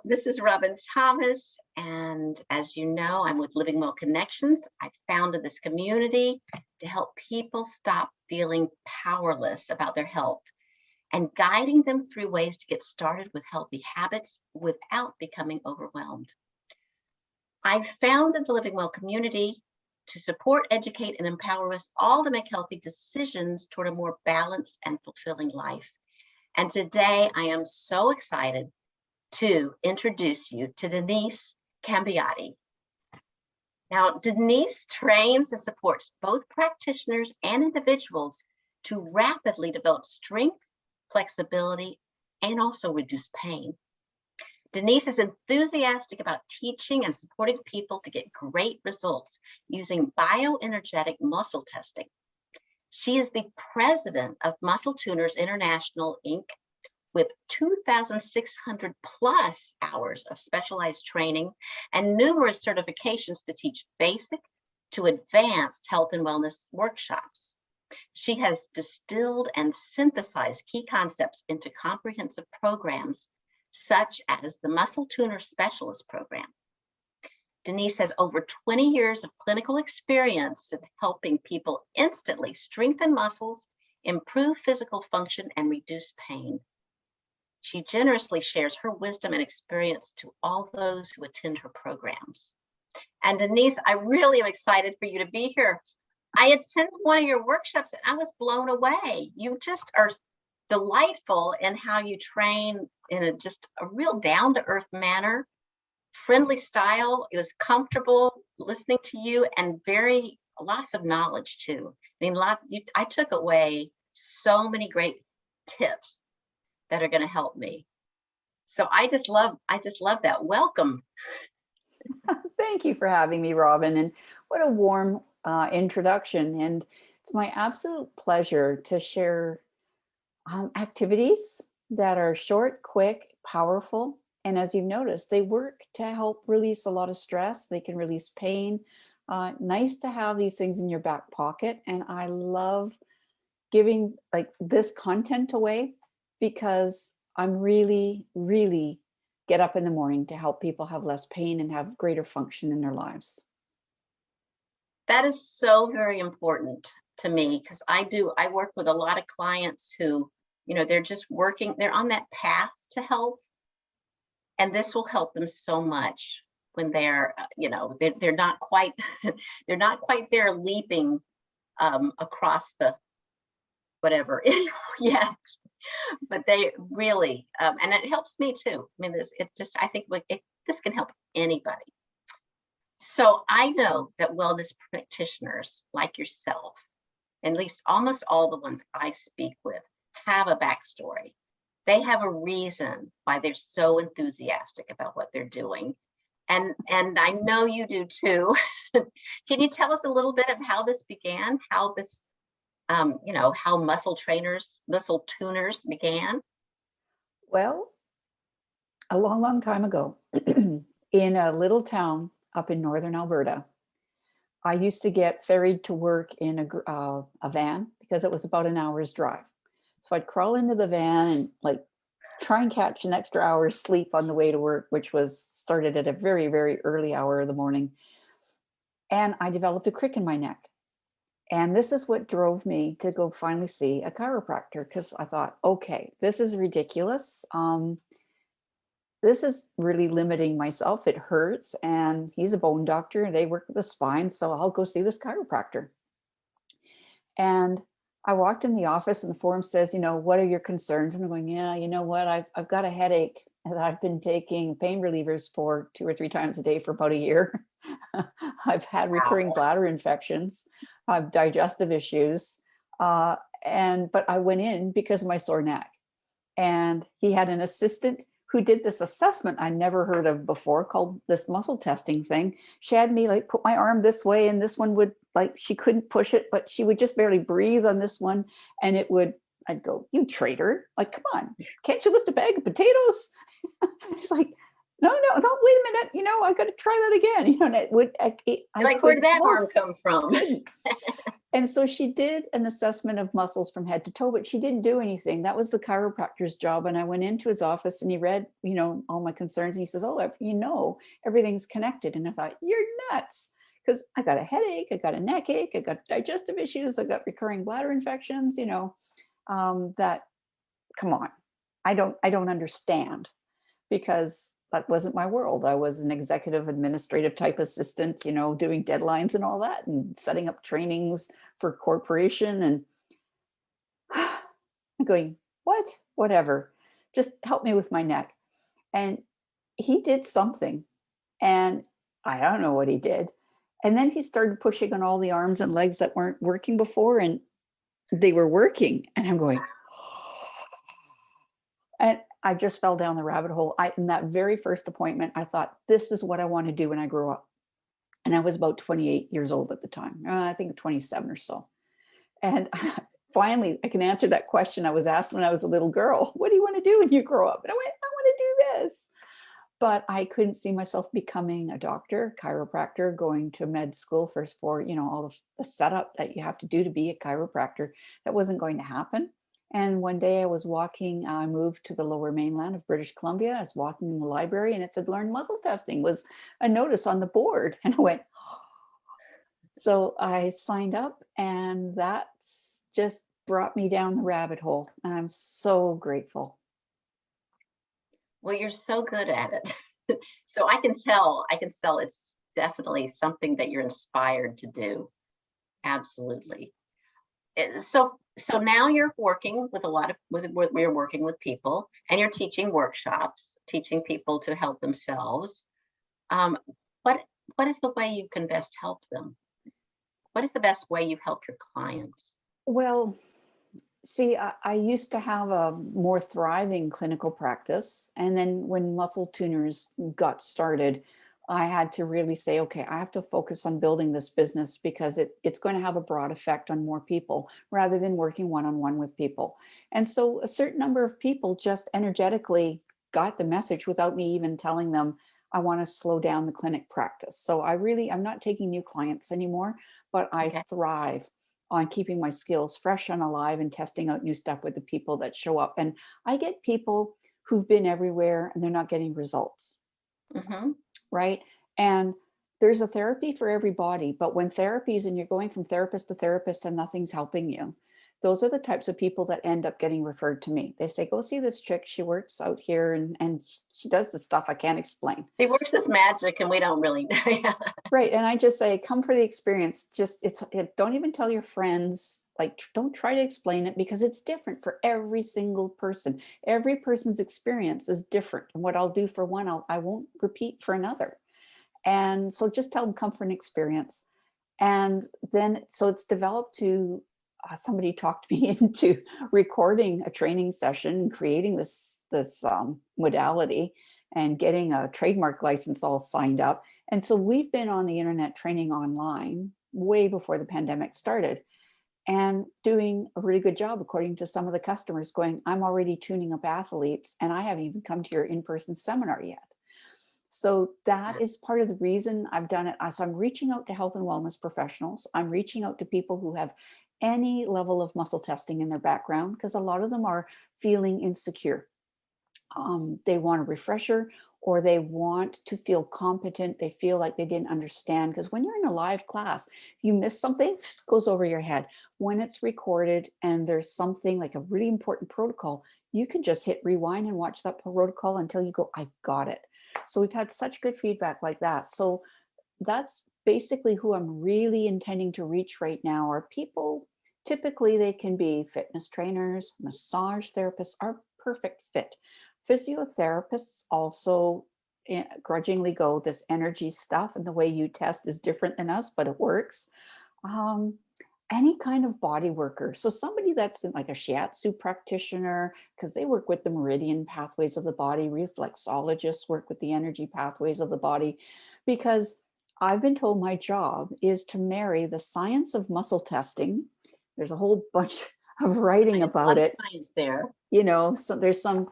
this is 𝗵𝗃𝗁𝗃𝗃, and as you know, I'm with Living Well Connections. I founded this community to help people stop feeling powerless about their health and guiding them through ways to get started with healthy habits without becoming overwhelmed. I founded the Living Well community to support, educate, and empower us all to make healthy decisions toward a more balanced and fulfilling life. And today I am so excited to introduce you to Denise Cambiotti. Now, Denise trains and supports both practitioners and individuals to rapidly develop strength, flexibility, and also reduce pain. Denise is enthusiastic about teaching and supporting people to get great results using bioenergetic muscle testing. She is the president of Muscle Tuners International, Inc., with 2,600 plus hours of specialized training and numerous certifications to teach basic to advanced health and wellness workshops. She has distilled and synthesized key concepts into comprehensive programs, such as the Muscle Tuner Specialist Program. Denise has over 20 years of clinical experience in helping people instantly strengthen muscles, improve physical function, and reduce pain. She generously shares her wisdom and experience to all those who attend her programs. And Denise, I really am excited for you to be here. I attended one of your workshops and I was blown away. You just are delightful in how you train in just a real down-to-earth manner, friendly style. It was comfortable listening to you and lots of knowledge too. I mean, I took away so many great tips that are going to help me. So I just love that. Welcome. Thank you for having me, Robin. And what a warm introduction. And it's my absolute pleasure to share activities that are short, quick, powerful. And as you've noticed, they work to help release a lot of stress. They can release pain. Nice to have these things in your back pocket. And I love giving like this content away because I'm really, really get up in the morning to help people have less pain and have greater function in their lives. That is so very important to me because I work with a lot of clients who, they're just working, they're on that path to health. And this will help them so much when they're, they're not quite, they're not quite there leaping across the whatever yet. But they really, and it helps me too. I mean, I think this can help anybody. So I know that wellness practitioners like yourself, at least almost all the ones I speak with, have a backstory. They have a reason why they're so enthusiastic about what they're doing. And I know you do too. Can you tell us a little bit of how this began, how this how muscle tuners began? Well, a long, long time ago, in a little town up in northern Alberta, I used to get ferried to work in a van because it was about an hour's drive. So I'd crawl into the van and like try and catch an extra hour's sleep on the way to work, which started at a very, very early hour of the morning. And I developed a crick in my neck. And this is what drove me to go finally see a chiropractor because I thought, okay, this is ridiculous. This is really limiting myself. It hurts. And he's a bone doctor. They work with the spine. So I'll go see this chiropractor. And I walked in the office and the form says, what are your concerns? And I'm going, yeah, you know what? I've got a headache and I've been taking pain relievers for 2 or 3 times a day for about a year. I've had recurring bladder infections. I have digestive issues. But I went in because of my sore neck. And he had an assistant who did this assessment I never heard of before called this muscle testing thing. She had me like put my arm this way and this one would she couldn't push it, but she would just barely breathe on this one. And I'd go, you traitor, come on, can't you lift a bag of potatoes? It's like, no, wait a minute. I've got to try that again. And it would, where did that arm come from? And so she did an assessment of muscles from head to toe, but she didn't do anything. That was the chiropractor's job. And I went into his office and he read, all my concerns. And he says, oh, everything's connected. And I thought, you're nuts. Because I got a headache, I got a neck ache, I got digestive issues, I got recurring bladder infections, that, come on, I don't understand, because that wasn't my world. I was an executive administrative type assistant, doing deadlines and all that, and setting up trainings for corporation. And I'm going, what? Whatever. Just help me with my neck. And he did something. And I don't know what he did. And then he started pushing on all the arms and legs that weren't working before, and they were working. And I'm going, and I just fell down the rabbit hole. In that very first appointment, I thought, this is what I want to do when I grow up. And I was about 28 years old at the time. I think 27 or so. And finally, I can answer that question I was asked when I was a little girl. What do you want to do when you grow up? And I went, I want to do this. But I couldn't see myself becoming a doctor, chiropractor, going to med school first for, all the setup that you have to do to be a chiropractor. That wasn't going to happen. And one day I was walking, I moved to the lower mainland of British Columbia. I was walking in the library and it said, learn muscle testing was a notice on the board. And I went, so I signed up, and that's just brought me down the rabbit hole. And I'm so grateful. Well, you're so good at it. So I can tell it's definitely something that you're inspired to do. Absolutely. So now you're working with we're working with people, and you're teaching workshops, teaching people to help themselves. What is the way you can best help them? What is the best way you've helped your clients? Well, see, I used to have a more thriving clinical practice. And then when Muscle Tuners got started, I had to really say, okay, I have to focus on building this business, because it's going to have a broad effect on more people rather than working one-on-one with people. And so a certain number of people just energetically got the message without me even telling them, I want to slow down the clinic practice. So I'm not taking new clients anymore, but I thrive on keeping my skills fresh and alive and testing out new stuff with the people that show up. And I get people who've been everywhere and they're not getting results. Mm-hmm. Right. And there's a therapy for everybody. But when therapies and you're going from therapist to therapist and nothing's helping you, those are the types of people that end up getting referred to me. They say, go see this chick. She works out here and she does the stuff I can't explain. She works this magic and we don't really know. Right. And I just say, come for the experience. Don't even tell your friends. Like, don't try to explain it, because it's different for every single person. Every person's experience is different. And what I'll do for one, I won't repeat for another. And so just tell them, come for an experience. And then, so it's developed to, somebody talked me into recording a training session and creating this modality and getting a trademark license all signed up. And so we've been on the internet training online way before the pandemic started, and doing a really good job, according to some of the customers, going, I'm already tuning up athletes and I haven't even come to your in-person seminar yet. So that is part of the reason I've done it. So I'm reaching out to health and wellness professionals. I'm reaching out to people who have any level of muscle testing in their background, because a lot of them are feeling insecure. They want a refresher, or they want to feel competent. They feel like they didn't understand, because when you're in a live class, you miss something, it goes over your head. When it's recorded and there's something like a really important protocol, you can just hit rewind and watch that protocol until you go, I got it. So we've had such good feedback like that. So that's basically who I'm really intending to reach right now, are people. Typically they can be fitness trainers, massage therapists are perfect fit. Physiotherapists also grudgingly go, this energy stuff and the way you test is different than us, but it works. Any kind of body worker. So somebody that's like a shiatsu practitioner, because they work with the meridian pathways of the body. Reflexologists work with the energy pathways of the body, because I've been told my job is to marry the science of muscle testing. There's a whole bunch of writing about it. Science there. So there's some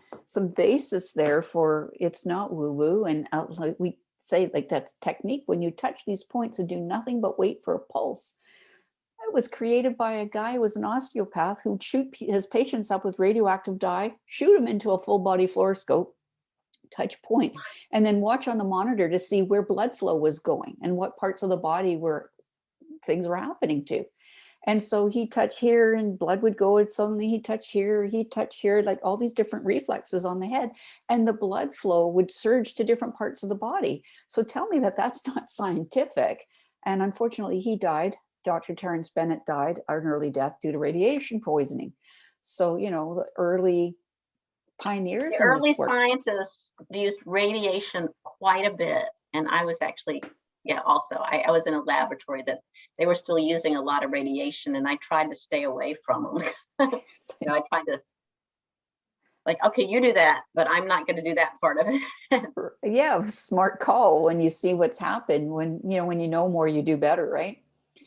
basis there for, it's not woo-woo. And like we say, like, that's technique. When you touch these points and do nothing but wait for a pulse, It was created by a guy who was an osteopath who'd shoot his patients up with radioactive dye, shoot them into a full body fluoroscope, touch points, and then watch on the monitor to see where blood flow was going and what parts of the body were things were happening to. And so he touched here and blood would go, and suddenly he touched here, like all these different reflexes on the head, and the blood flow would surge to different parts of the body. So tell me that that's not scientific. And unfortunately he died. Dr. Terence Bennett died an early death due to radiation poisoning. So, you know, the early pioneers The in early this work. scientists used radiation quite a bit. And I was actually, also, I was in a laboratory that they were still using a lot of radiation, and I tried to stay away from them. I tried to, like, okay, you do that, but I'm not going to do that part of it. Yeah, smart call when you see what's happened. When you know more, you do better, right?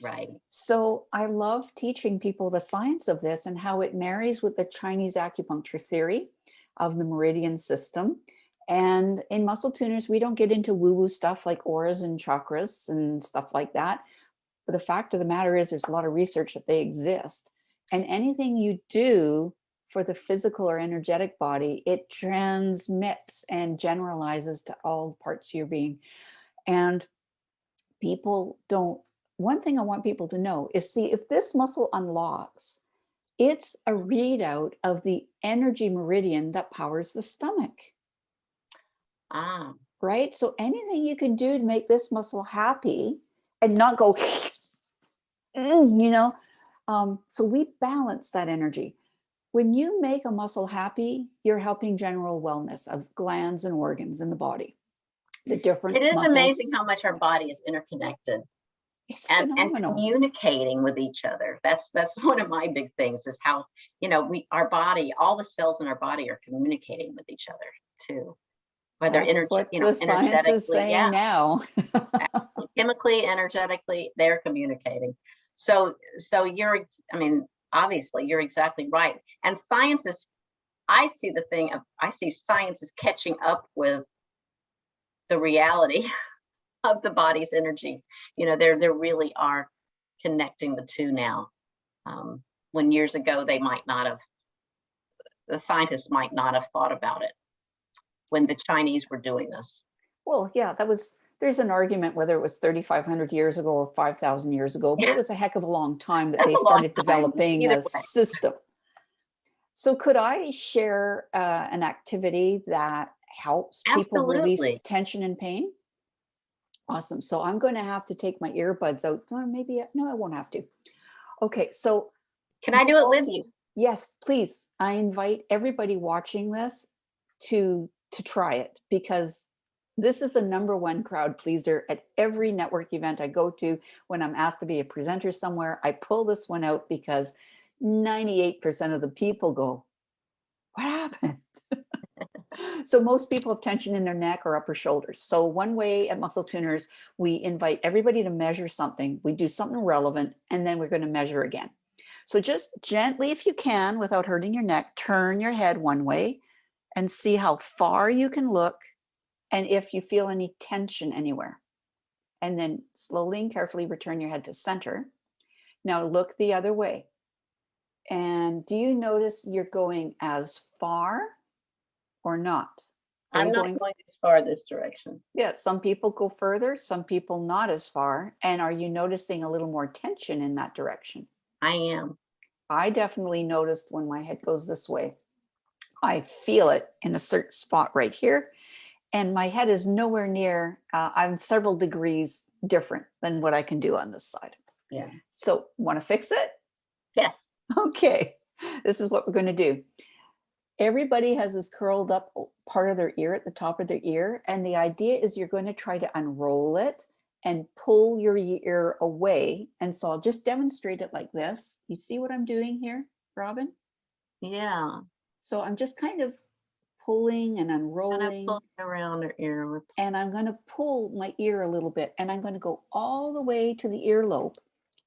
Right. So I love teaching people the science of this and how it marries with the Chinese acupuncture theory of the meridian system. And in Muscle Tuners, we don't get into woo-woo stuff like auras and chakras and stuff like that. But the fact of the matter is there's a lot of research that they exist. And anything you do for the physical or energetic body, it transmits and generalizes to all parts of your being. And people don't, one thing I want people to know is, see, if this muscle unlocks, it's a readout of the energy meridian that powers the stomach. Right? So anything you can do to make this muscle happy and not go, so we balance that energy. When you make a muscle happy, you're helping general wellness of glands and organs in the body. The different It is muscles. amazing how much our body is interconnected. It's and phenomenal. Communicating with each other. That's one of my big things, is how, our body, all the cells in our body are communicating with each other too. Whether the science is saying now. Absolutely. Chemically, energetically, they're communicating. So obviously you're exactly right. And science is, I see science is catching up with the reality of the body's energy. There really are connecting the two now. When years ago, the scientists might not have thought about it when the Chinese were doing this. Well, yeah, there's an argument whether it was 3,500 years ago or 5,000 years ago, but it was a heck of a long time that they started developing a system. So could I share an activity that helps people release tension and pain? Awesome. So I'm going to have to take my earbuds out. Or maybe, no, I won't have to. Okay. So can I do it with you? Yes, please. I invite everybody watching this to try it, because this is the #1 crowd pleaser at every network event I go to. When I'm asked to be a presenter somewhere, I pull this one out because 98% of the people go, what happened? So most people have tension in their neck or upper shoulders. So one way at Muscle Tuners, we invite everybody to measure something. We do something relevant, and then we're going to measure again. So just gently, if you can, without hurting your neck, turn your head one way and see how far you can look, and if you feel any tension anywhere. And then slowly and carefully return your head to center. Now look the other way. And do you notice you're going as far or not? I'm not going as far this direction. Yeah, some people go further, some people not as far. And are you noticing a little more tension in that direction? I am. I definitely noticed when my head goes this way. I feel it in a certain spot right here. And my head is nowhere near, I'm several degrees different than what I can do on this side. Yeah. So want to fix it? Yes. Okay. This is what we're going to do. Everybody has this curled up part of their ear at the top of their ear. And the idea is you're going to try to unroll it and pull your ear away. And so I'll just demonstrate it like this. You see what I'm doing here, Robin? Yeah. So I'm just kind of pulling and unrolling. Pull around her ear. And I'm going to pull my ear a little bit, and I'm going to go all the way to the earlobe.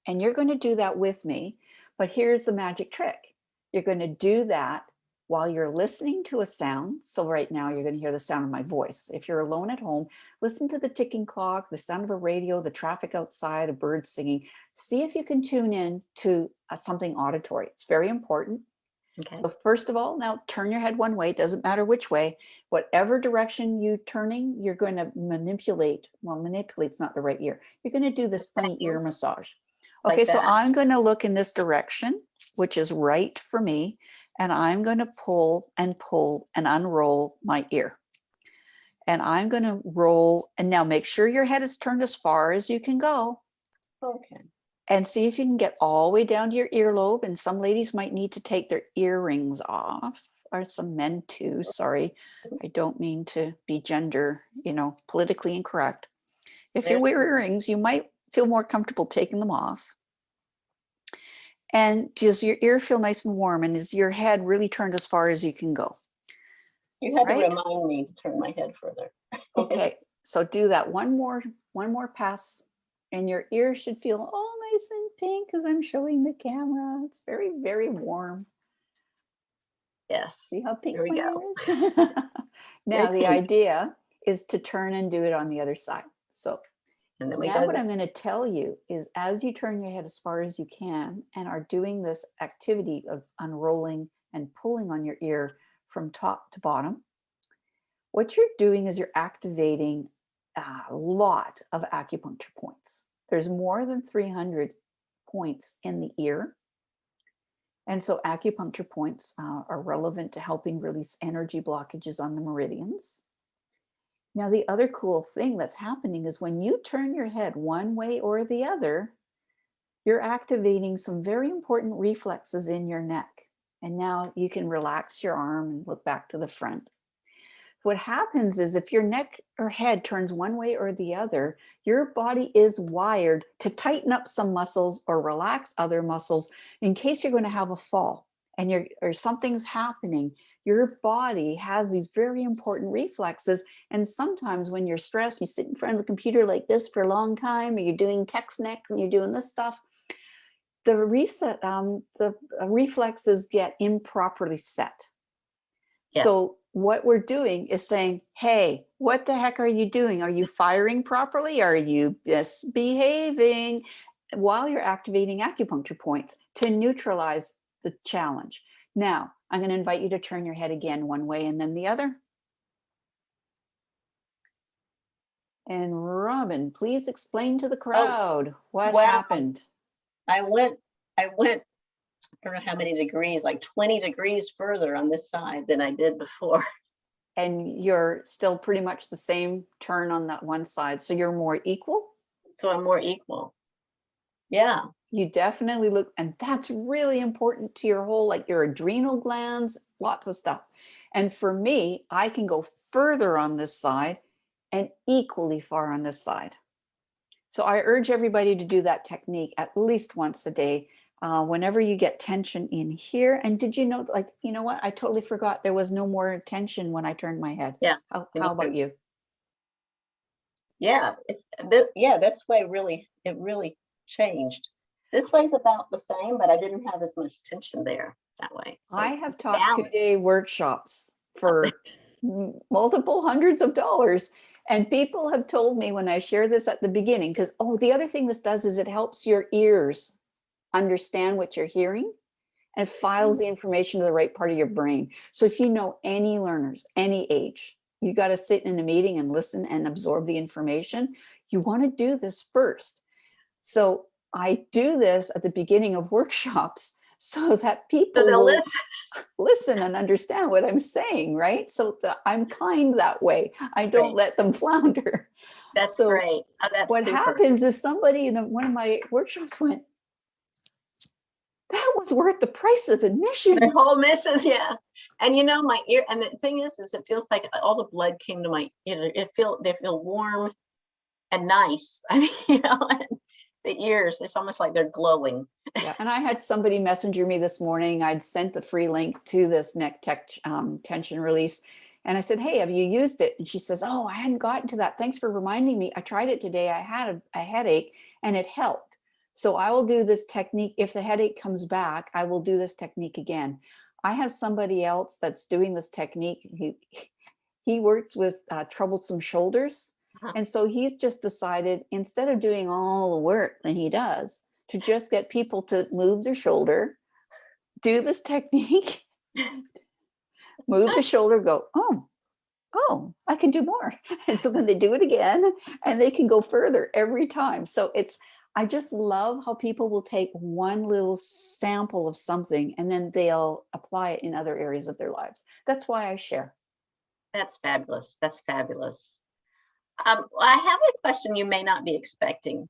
And you're going to do that with me. But here's the magic trick. You're going to do that while you're listening to a sound. So right now you're going to hear the sound of my voice. If you're alone at home, listen to the ticking clock, the sound of a radio, the traffic outside, a bird singing. See if you can tune in to something auditory. It's very important. Okay. So first of all, now turn your head one way, doesn't matter which way. Whatever direction you're turning, you're going to manipulate. Well, manipulate's not the right ear. You're going to do this funny ear massage. Okay, Like so that. I'm going to look in this direction, which is right for me. And I'm going to pull and unroll my ear. And I'm going to roll. And now make sure your head is turned as far as you can go. Okay. And see if you can get all the way down to your earlobe. And some ladies might need to take their earrings off, or some men too. Sorry, I don't mean to be gender, politically incorrect. If you wear earrings, you might feel more comfortable taking them off. And does your ear feel nice and warm? And is your head really turned as far as you can go? You had to remind me to turn my head further. Okay, so do that one more pass, and your ear should feel all nice and pink because I'm showing the camera. It's very, very warm. Yes. See how pink Here we my go. ear is? Now the idea is to turn and do it on the other side. So and then now what I'm going to tell you is, as you turn your head as far as you can and are doing this activity of unrolling and pulling on your ear from top to bottom, what you're doing is you're activating a lot of acupuncture points. There's more than 300 points in the ear. And so acupuncture points are relevant to helping release energy blockages on the meridians. Now, the other cool thing that's happening is when you turn your head one way or the other, you're activating some very important reflexes in your neck. And now you can relax your arm and look back to the front. What happens is if your neck or head turns one way or the other, your body is wired to tighten up some muscles or relax other muscles in case you're going to have a fall and or something's happening. Your body has these very important reflexes. And sometimes when you're stressed, you sit in front of a computer like this for a long time, or you're doing text neck and you're doing this stuff, the reflexes get improperly set. Yes. So what we're doing is saying, hey, what the heck are you doing? Are you firing properly? Are you misbehaving? While you're activating acupuncture points to neutralize the challenge. Now, I'm going to invite you to turn your head again one way and then the other. And Robin, please explain to the crowd what happened. I went, I don't know how many degrees, like 20 degrees further on this side than I did before. And you're still pretty much the same turn on that one side. So you're more equal? So I'm more equal. Yeah. You definitely look, and that's really important to your whole, like your adrenal glands, lots of stuff. And for me, I can go further on this side and equally far on this side. So I urge everybody to do that technique at least once a day. Whenever you get tension in here. And did you know, like, you know what? I totally forgot there was no more tension when I turned my head. Yeah. How about you? Yeah, this way it really changed. This way's about the same, but I didn't have as much tension there that way. So I have taught 2-day workshops for multiple hundreds of dollars. And people have told me when I share this at the beginning, because, the other thing this does is it helps your ears understand what you're hearing and files the information to the right part of your brain. So if you know any learners, any age, you got to sit in a meeting and listen and absorb the information. You want to do this first. So I do this at the beginning of workshops so that people will listen and understand what I'm saying, right? So I'm kind that way. I don't let them flounder. That's great. What happens is somebody in one of my workshops went, that was worth the price of admission. The whole mission, yeah. And my ear, and the thing is it feels like all the blood came to my ear. They feel warm and nice. I mean, the ears, it's almost like they're glowing. Yeah, and I had somebody messenger me this morning. I'd sent the free link to this neck tech tension release. And I said, hey, have you used it? And she says, I hadn't gotten to that. Thanks for reminding me. I tried it today. I had a headache and it helped. So I will do this technique. If the headache comes back, I will do this technique again. I have somebody else that's doing this technique. He works with troublesome shoulders. Uh-huh. And so he's just decided, instead of doing all the work that he does, to just get people to move their shoulder, do this technique, move the shoulder, go, oh, I can do more. And so then they do it again and they can go further every time. So I just love how people will take one little sample of something and then they'll apply it in other areas of their lives. That's why I share. That's fabulous. That's fabulous. I have a question you may not be expecting.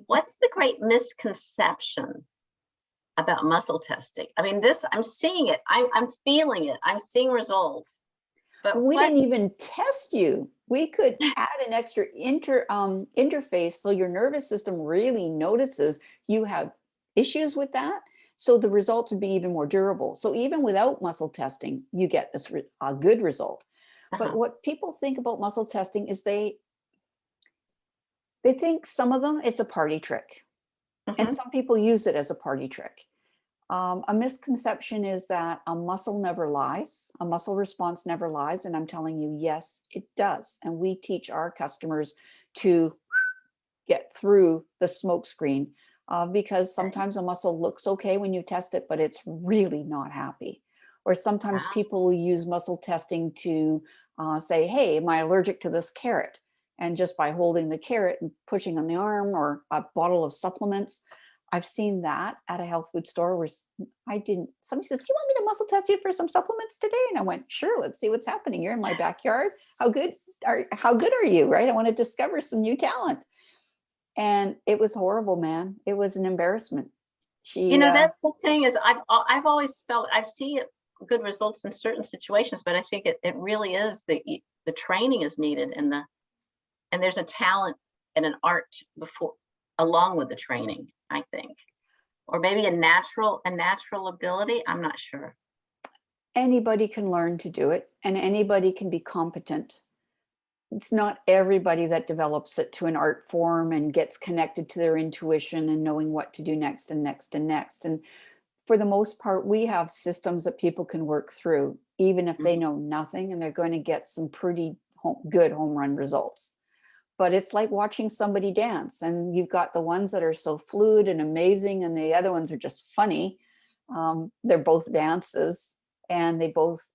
What's the great misconception about muscle testing? I mean, I'm seeing it. I'm feeling it. I'm seeing results. But we didn't even test you. We could add an extra interface so your nervous system really notices you have issues with that. So the results would be even more durable. So even without muscle testing, you get a good result. But what people think about muscle testing is they think some of them, it's a party trick. And some people use it as a party trick. A misconception is that a muscle never lies, a muscle response never lies. And I'm telling you, yes, it does. And we teach our customers to get through the smoke screen because sometimes a muscle looks okay when you test it, but it's really not happy. Or sometimes people will use muscle testing to say, hey, am I allergic to this carrot? And just by holding the carrot and pushing on the arm or a bottle of supplements, I've seen that at a health food store where somebody says, do you want me to muscle test you for some supplements today? And I went, sure, let's see what's happening. You're in my backyard. How good are you? Right? I want to discover some new talent. And it was horrible, man. It was an embarrassment. That's the thing is I've always felt I see good results in certain situations, but I think it really is the training is needed and there's a talent and an art along with the training, I think, or maybe a natural ability. I'm not sure. Anybody can learn to do it and anybody can be competent. It's not everybody that develops it to an art form and gets connected to their intuition and knowing what to do next and next and next. And for the most part, we have systems that people can work through, even if they know nothing, and they're going to get some pretty good home run results. But it's like watching somebody dance, and you've got the ones that are so fluid and amazing, and the other ones are just funny. They're both dances, and they both,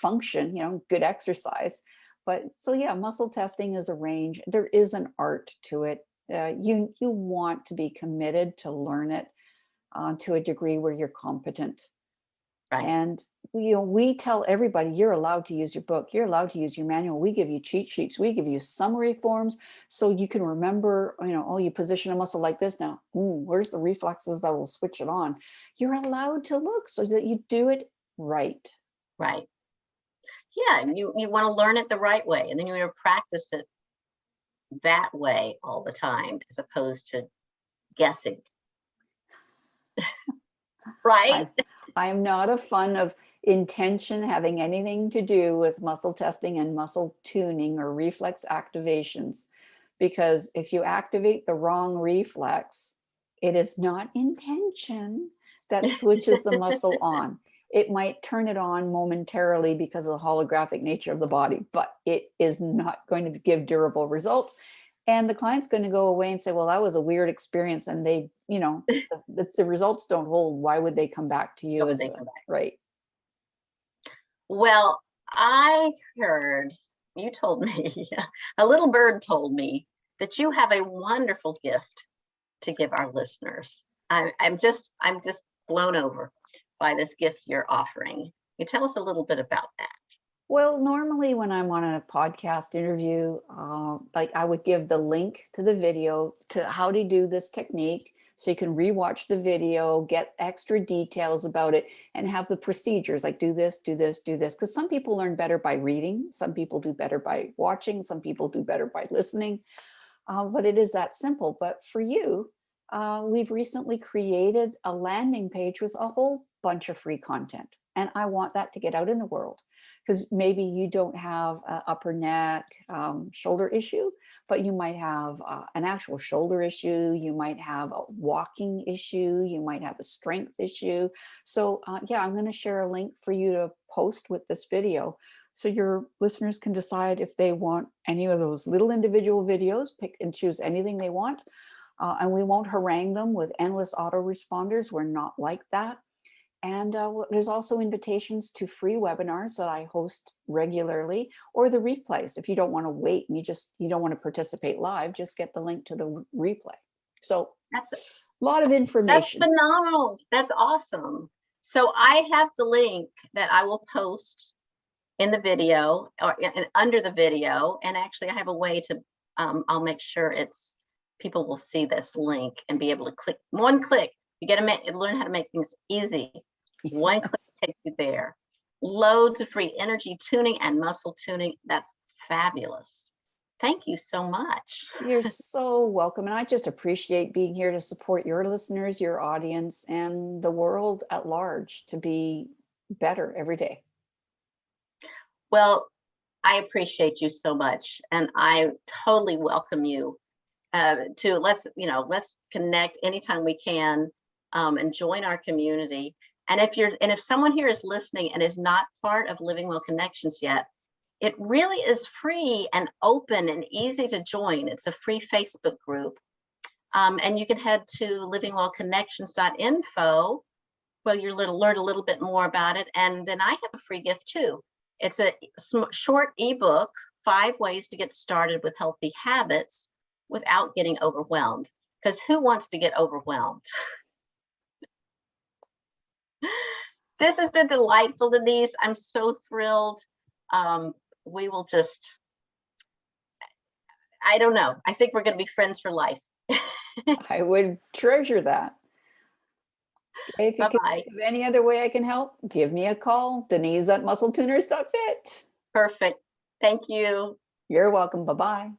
function, good exercise. But so yeah, muscle testing is a range. There is an art to it. You want to be committed to learn it to a degree where you're competent. Right. And we tell everybody, you're allowed to use your book, you're allowed to use your manual. We give you cheat sheets, we give you summary forms so you can remember, you position a muscle like this now. Where's the reflexes that will switch it on? You're allowed to look so that you do it right. Right. Yeah, and you want to learn it the right way, and then you want to practice it that way all the time, as opposed to guessing. Right? I am not a fan of intention having anything to do with muscle testing and muscle tuning or reflex activations, because if you activate the wrong reflex, it is not intention that switches the muscle on. It might turn it on momentarily because of the holographic nature of the body, but it is not going to give durable results. And the client's going to go away and say, well, that was a weird experience. And they, the results don't hold. Why would they come back to you? Right. Well, I heard, you told me, a little bird told me that you have a wonderful gift to give our listeners. I'm just blown over by this gift you're offering. Can you tell us a little bit about that? Well, normally when I'm on a podcast interview, I would give the link to the video to how to do this technique so you can rewatch the video, get extra details about it, and have the procedures like do this, do this, do this. Because some people learn better by reading, some people do better by watching, some people do better by listening. But it is that simple. But for you, we've recently created a landing page with a whole bunch of free content. And I want that to get out in the world, because maybe you don't have an upper neck, shoulder issue, but you might have an actual shoulder issue. You might have a walking issue. You might have a strength issue. So yeah, I'm going to share a link for you to post with this video, so your listeners can decide if they want any of those little individual videos, pick and choose anything they want. And we won't harangue them with endless autoresponders. We're not like that. And there's also invitations to free webinars that I host regularly, or the replays. If you don't want to wait and you don't want to participate live, just get the link to the replay. So That's a lot of information. That's phenomenal. That's awesome. So I have the link that I will post in the video, or under the video. And actually I have a way to, I'll make sure people will see this link and be able to click one click. You got to learn how to make things easy. One click takes you there. Loads of free energy tuning and muscle tuning. That's fabulous. Thank you so much. You're so welcome. And I just appreciate being here to support your listeners, your audience, and the world at large to be better every day. Well, I appreciate you so much. And I totally welcome you to let's connect anytime we can, and join our community. And if someone here is listening and is not part of Living Well Connections yet, it really is free and open and easy to join. It's a free Facebook group. And you can head to livingwellconnections.info, where you'll learn a little bit more about it. And then I have a free gift too. It's a short ebook, 5 ways to get started with healthy habits without getting overwhelmed. Because who wants to get overwhelmed? This has been delightful, Denise. I'm so thrilled. We will just, I don't know. I think we're going to be friends for life. I would treasure that. If you can think of any other way I can help, give me a call. Denise at muscletuners.fit. Perfect. Thank you. You're welcome. Bye-bye.